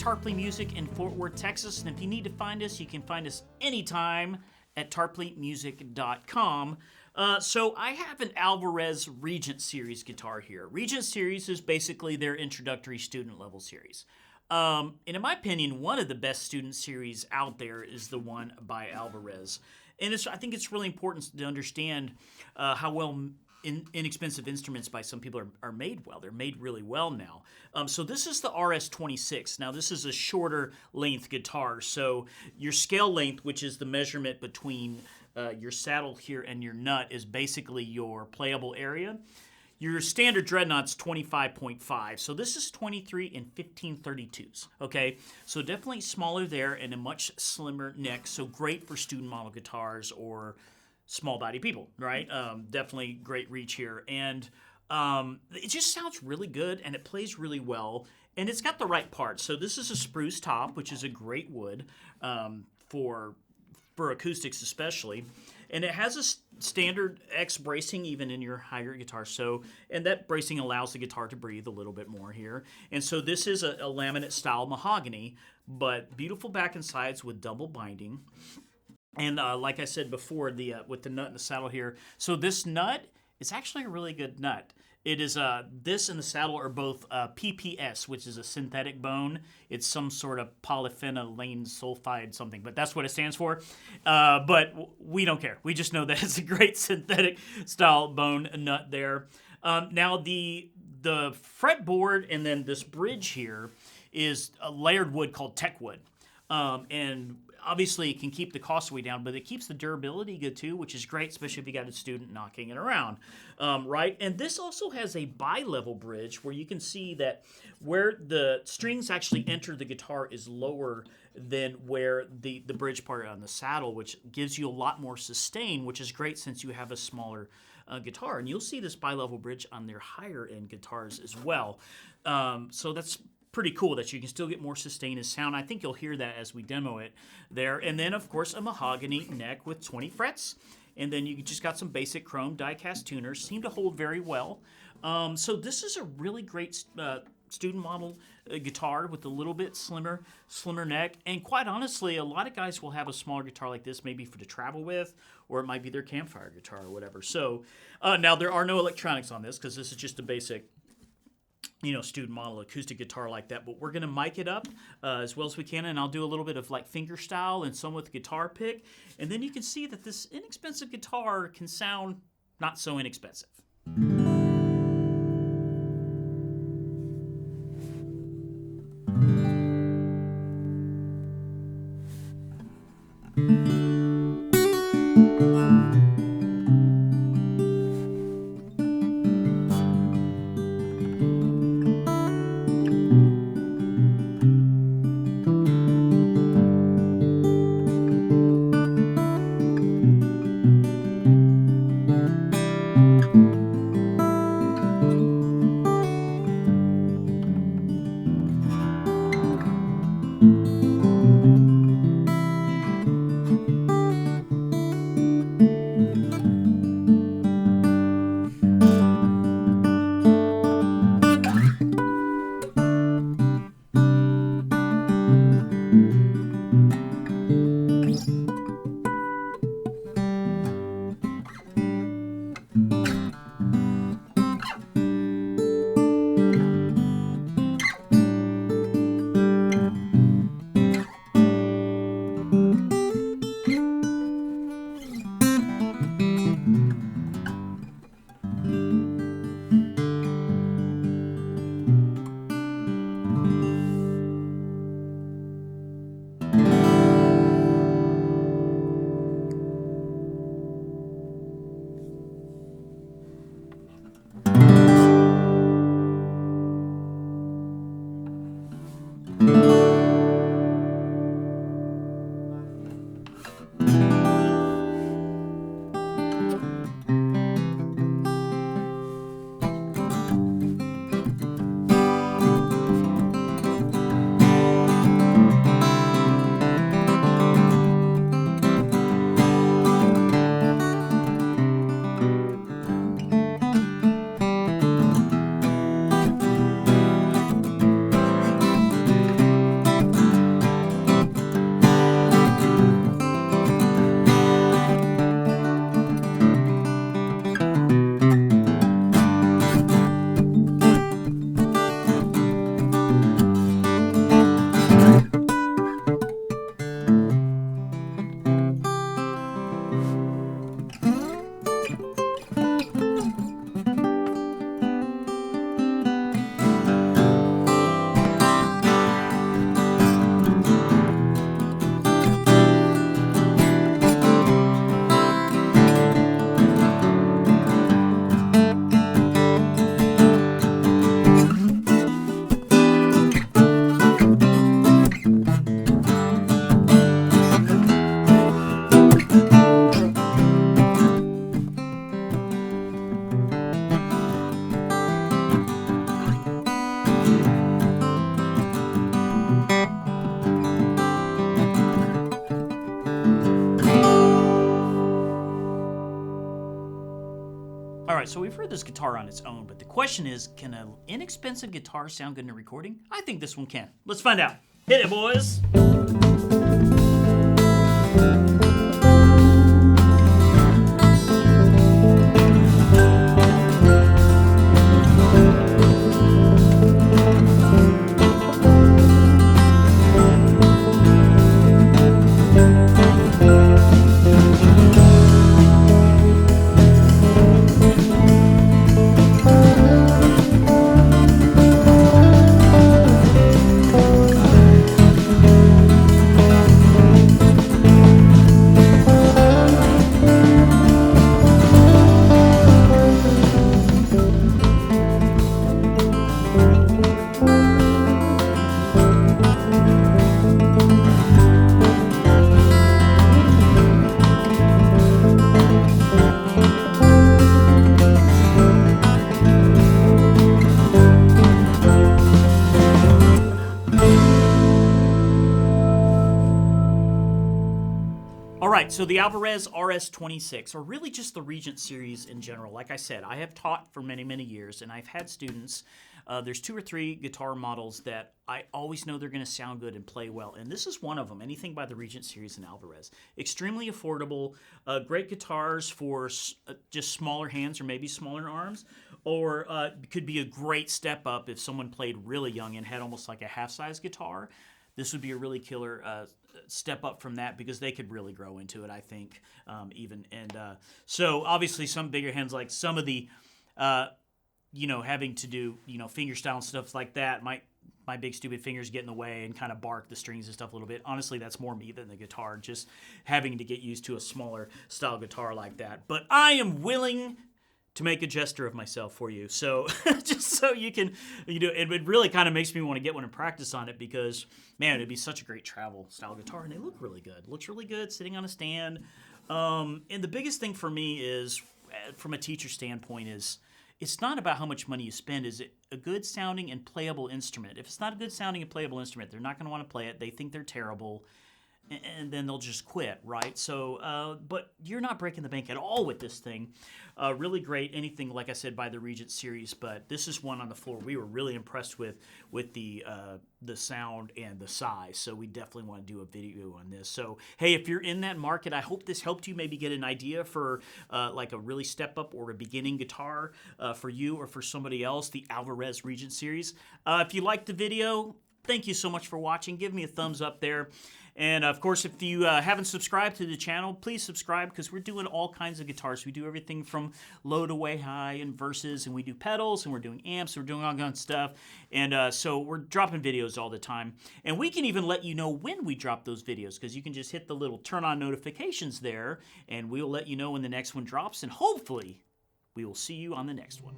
Tarpley Music in Fort Worth, Texas. And if you need to find us, you can find us anytime at tarpleymusic.com. So I have an Alvarez Regent series guitar here. Regent series is basically their introductory student level series. And in my opinion, one of the best student series out there is the one by Alvarez. And I think it's really important to understand how well inexpensive instruments by some people are made well. They're made really well now. So this is the RS26. Now this is a shorter length guitar. So your scale length, which is the measurement between your saddle here and your nut, is basically your playable area. Your standard dreadnought's 25.5, so this is 23 and 1532s, okay? So definitely smaller there and a much slimmer neck, so great for student model guitars or small body people, right? Definitely great reach here. And it just sounds really good and it plays really well. And it's got the right parts. So this is a spruce top, which is a great wood for acoustics especially. And it has a standard X bracing even in your higher guitar. So, and that bracing allows the guitar to breathe a little bit more here. And so this is a laminate style mahogany, but beautiful back and sides with double binding. And like I said before, with the nut and the saddle here. So this nut is actually a really good nut. It is this and the saddle are both PPS, which is a synthetic bone. It's some sort of polyphenylene sulfide something, but that's what it stands for. But we don't care. We just know that it's a great synthetic style bone nut there. Now the fretboard and then this bridge here is a layered wood called tech wood, and obviously, it can keep the cost way down, but it keeps the durability good too, which is great, especially if you got a student knocking it around, right? And this also has a bi-level bridge where you can see that where the strings actually enter the guitar is lower than where the bridge part on the saddle, which gives you a lot more sustain, which is great since you have a smaller guitar. And you'll see this bi-level bridge on their higher-end guitars as well. So that's pretty cool that you can still get more sustain and sound. I think you'll hear that as we demo it there. And then, of course, a mahogany neck with 20 frets. And then you just got some basic chrome die-cast tuners. Seem to hold very well. So this is a really great student model guitar with a little bit slimmer neck. And quite honestly, a lot of guys will have a smaller guitar like this maybe to travel with, or it might be their campfire guitar or whatever. So now there are no electronics on this because this is just a basic student model acoustic guitar like that, but we're going to mic it up as well as we can, and I'll do a little bit of like fingerstyle and some with guitar pick, and then you can see that this inexpensive guitar can sound not so inexpensive. right, so we've heard this guitar on its own, but the question is, can an inexpensive guitar sound good in a recording? I think this one can. Let's find out. Hit it, boys. So the Alvarez RS26, or really just the Regent series in general. Like I said, I have taught for many, many years, and I've had students. There's 2 or 3 guitar models that I always know they're going to sound good and play well, and this is one of them. Anything by the Regent series and Alvarez. Extremely affordable, great guitars for just smaller hands or maybe smaller arms, or could be a great step up if someone played really young and had almost like a half-size guitar. This would be a really killer step up from that because they could really grow into it, I think, even. And so obviously some bigger hands, like some of the, having to do, fingerstyle and stuff like that, my big stupid fingers get in the way and kind of bark the strings and stuff a little bit. Honestly, that's more me than the guitar, just having to get used to a smaller style guitar like that. But I am willing to make a jester of myself for you. So just so you can, it really kind of makes me want to get one and practice on it because, man, it'd be such a great travel style guitar, and they look really good. Looks really good sitting on a stand. And the biggest thing for me is, from a teacher standpoint, is it's not about how much money you spend. Is it a good sounding and playable instrument? If it's not a good sounding and playable instrument, they're not going to want to play it. They think they're terrible, and then they'll just quit, right? So, but you're not breaking the bank at all with this thing. Really great, anything, like I said, by the Regent series, but this is one on the floor we were really impressed with the sound and the size, so we definitely want to do a video on this. So, hey, if you're in that market, I hope this helped you maybe get an idea for like a really step-up or a beginning guitar for you or for somebody else, the Alvarez Regent series. If you liked the video, thank you so much for watching. Give me a thumbs up there. And, of course, if you haven't subscribed to the channel, please subscribe because we're doing all kinds of guitars. We do everything from low to way high and verses, and we do pedals, and we're doing amps, and we're doing all kinds of stuff. And so we're dropping videos all the time. And we can even let you know when we drop those videos because you can just hit the little turn on notifications there, and we'll let you know when the next one drops. And hopefully we will see you on the next one.